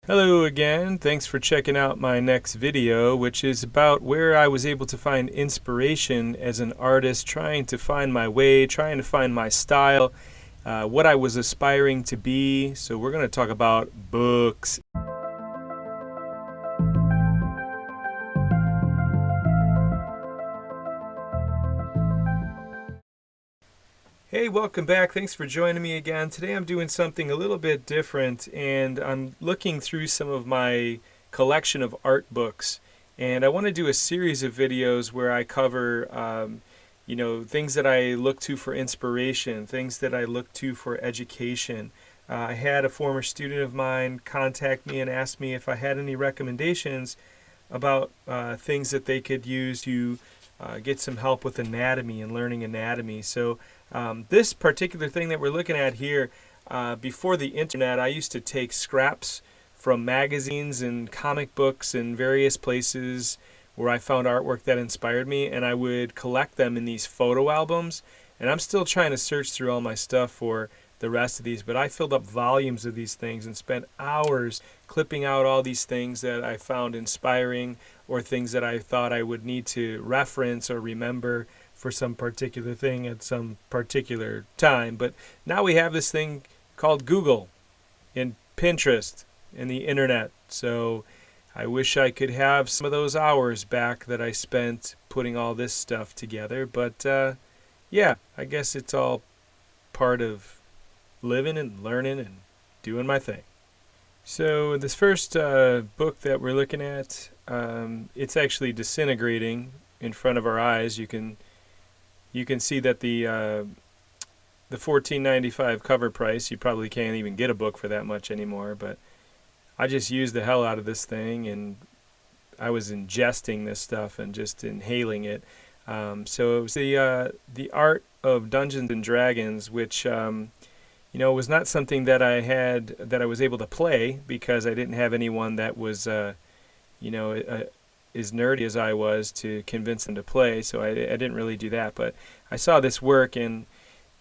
Hello again, thanks for checking out my next video, which is about where I was able to find inspiration as an artist, trying to find my way, trying to find my style, what I was aspiring to be. So we're going to talk about books. Hey, welcome back. Thanks for joining me again. Today I'm doing something a little bit different, and I'm looking through some of my collection of art books. And I want to do a series of videos where I cover, things that I look to for inspiration, things that I look to for education. I had a former student of mine contact me and ask me if I had any recommendations about things that they could use to get some help with anatomy and learning anatomy. So this particular thing that we're looking at here, before the internet, I used to take scraps from magazines and comic books and various places where I found artwork that inspired me, and I would collect them in these photo albums. And I'm still trying to search through all my stuff for the rest of these, but I filled up volumes of these things and spent hours clipping out all these things that I found inspiring or things that I thought I would need to reference or remember for some particular thing at some particular time. But now we have this thing called Google and Pinterest and the internet. So I wish I could have some of those hours back that I spent putting all this stuff together. But yeah, I guess it's all part of living and learning and doing my thing. So this first book that we're looking at, it's actually disintegrating in front of our eyes. You can see that the $14.95 cover price, you probably can't even get a book for that much anymore, but I just used the hell out of this thing, and I was ingesting this stuff and just inhaling it. So it was the Art of Dungeons and Dragons, which was not something that I was able to play because I didn't have anyone that was as nerdy as I was to convince them to play, so I didn't really do that. But I saw this work, and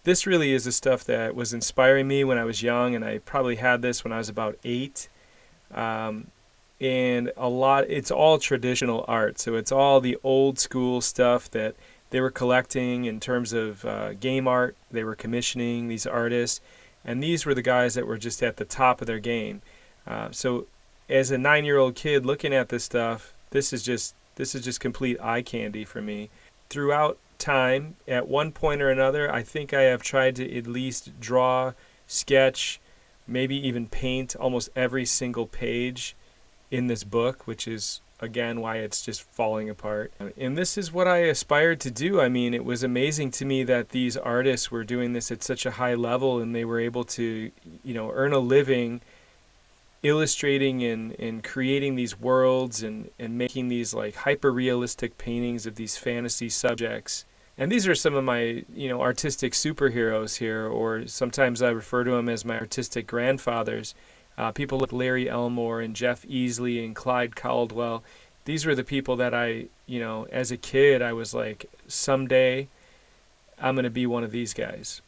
this really is the stuff that was inspiring me when I was young, and I probably had this when I was about 8. And it's all traditional art, so it's all the old school stuff that they were collecting in terms of game art. They were commissioning these artists, and these were the guys that were just at the top of their game. So as a 9-year-old kid looking at this stuff, this is just complete eye candy for me. Throughout time, at one point or another, I think I have tried to at least draw, sketch, maybe even paint almost every single page in this book, which is, again, why it's just falling apart. And this is what I aspired to do. I mean, it was amazing to me that these artists were doing this at such a high level, and they were able to, earn a living illustrating and creating these worlds and making these like hyper-realistic paintings of these fantasy subjects. And these are some of my, artistic superheroes here, or sometimes I refer to them as my artistic grandfathers. People like Larry Elmore and Jeff Easley and Clyde Caldwell. These were the people that I, as a kid, I was like, someday I'm going to be one of these guys.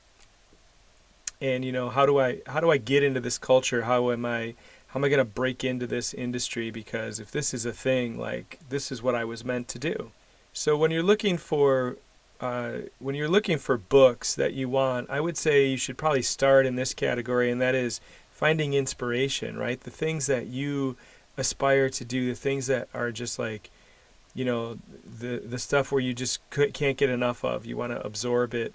And, how do I get into this culture? How am I going to break into this industry? Because if this is a thing, like, this is what I was meant to do. So when you're looking for books that you want, I would say you should probably start in this category, and that is finding inspiration, right? The things that you aspire to do, the things that are just like, the stuff where you just can't get enough of. You want to absorb it.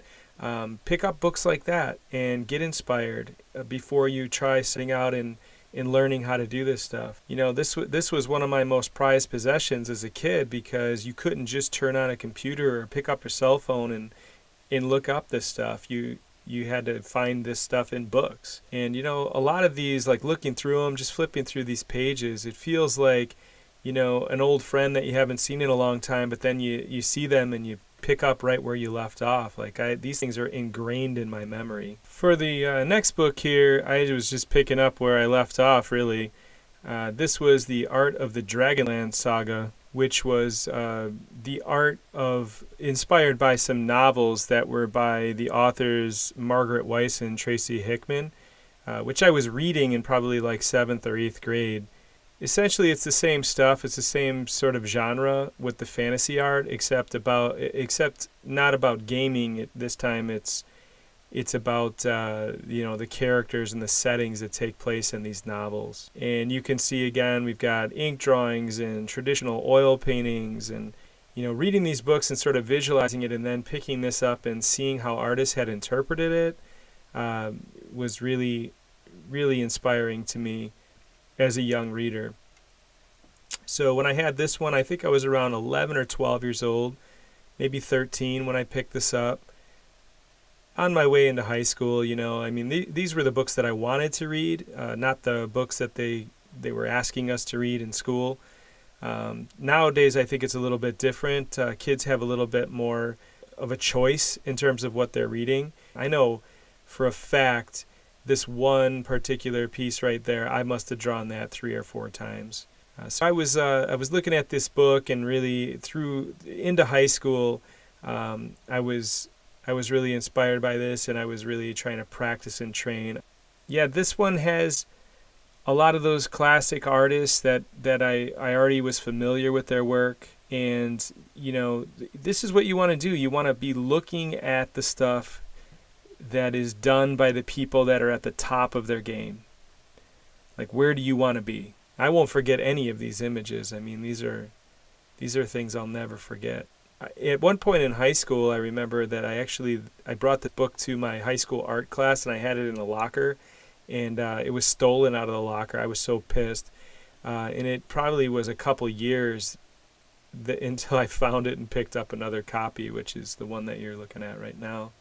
Pick up books like that and get inspired before you try setting out and learning how to do this stuff. This was one of my most prized possessions as a kid, because you couldn't just turn on a computer or pick up your cell phone and look up this stuff. You had to find this stuff in books. And a lot of these, like looking through them, just flipping through these pages, it feels like an old friend that you haven't seen in a long time, but then you see them and you pick up right where you left off. Like these things are ingrained in my memory. For the next book here, I was just picking up where I left off, really. This was the Art of the Dragonlance saga, which was the art of, inspired by some novels that were by the authors Margaret Weiss and Tracy Hickman, which I was reading in probably like 7th or 8th grade. essentially it's the same stuff. It's the same sort of genre with the fantasy art, except not about gaming. This time it's about the characters and the settings that take place in these novels. And you can see again we've got ink drawings and traditional oil paintings, and reading these books and sort of visualizing it and then picking this up and seeing how artists had interpreted it was really, really inspiring to me as a young reader. So when I had this one, I think I was around 11 or 12 years old, maybe 13 when I picked this up. On my way into high school, these were the books that I wanted to read, not the books that they were asking us to read in school. Nowadays, I think it's a little bit different. Kids have a little bit more of a choice in terms of what they're reading. I know for a fact this one particular piece right there, I must have drawn that 3 or 4 times. So I was looking at this book, and really through into high school, I was really inspired by this, and I was really trying to practice and train. Yeah, this one has a lot of those classic artists that I already was familiar with their work, and this is what you want to do. You want to be looking at the stuff that is done by the people that are at the top of their game. Like, where do you want to be? I won't forget any of these images. I mean, these are things I'll never forget. At one point in high school, I remember that I brought the book to my high school art class, and I had it in a locker, and it was stolen out of the locker. I was so pissed. And it probably was a couple years until I found it and picked up another copy, which is the one that you're looking at right now.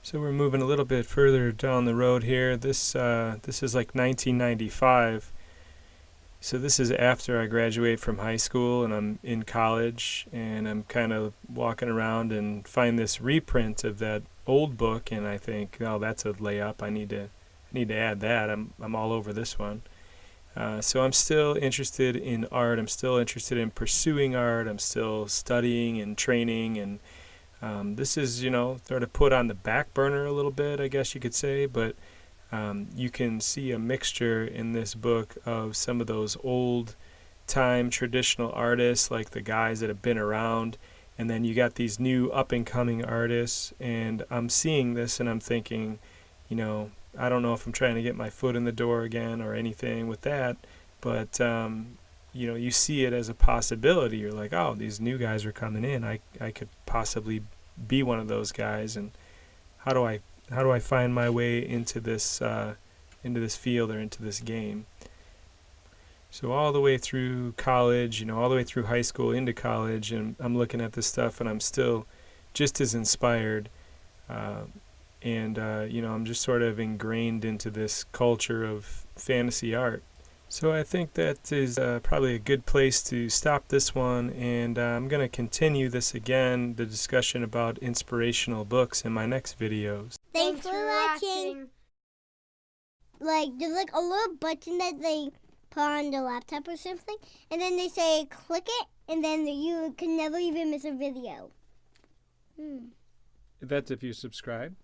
So we're moving a little bit further down the road here. This is like 1995. So this is after I graduate from high school and I'm in college, and I'm kind of walking around and find this reprint of that old book, and I think, oh, that's a layup. I need to add that. I'm all over this one. So I'm still interested in art. I'm still interested in pursuing art. I'm still studying and training, and this is, sort of put on the back burner a little bit, I guess you could say, but you can see a mixture in this book of some of those old-time traditional artists, like the guys that have been around, and then you got these new up-and-coming artists, and I'm seeing this and I'm thinking, I don't know if I'm trying to get my foot in the door again or anything with that, but you see it as a possibility. You're like, oh, these new guys are coming in. I could possibly be one of those guys, and how do I find my way into this field or into this game? So all the way through college, all the way through high school into college, and I'm looking at this stuff, and I'm still just as inspired. I'm just sort of ingrained into this culture of fantasy art. So I think that is probably a good place to stop this one, and I'm going to continue this again, the discussion about inspirational books, in my next videos. Thanks for watching. There's a little button that they put on the laptop or something, and then they say click it, and then you can never even miss a video. That's if you subscribe.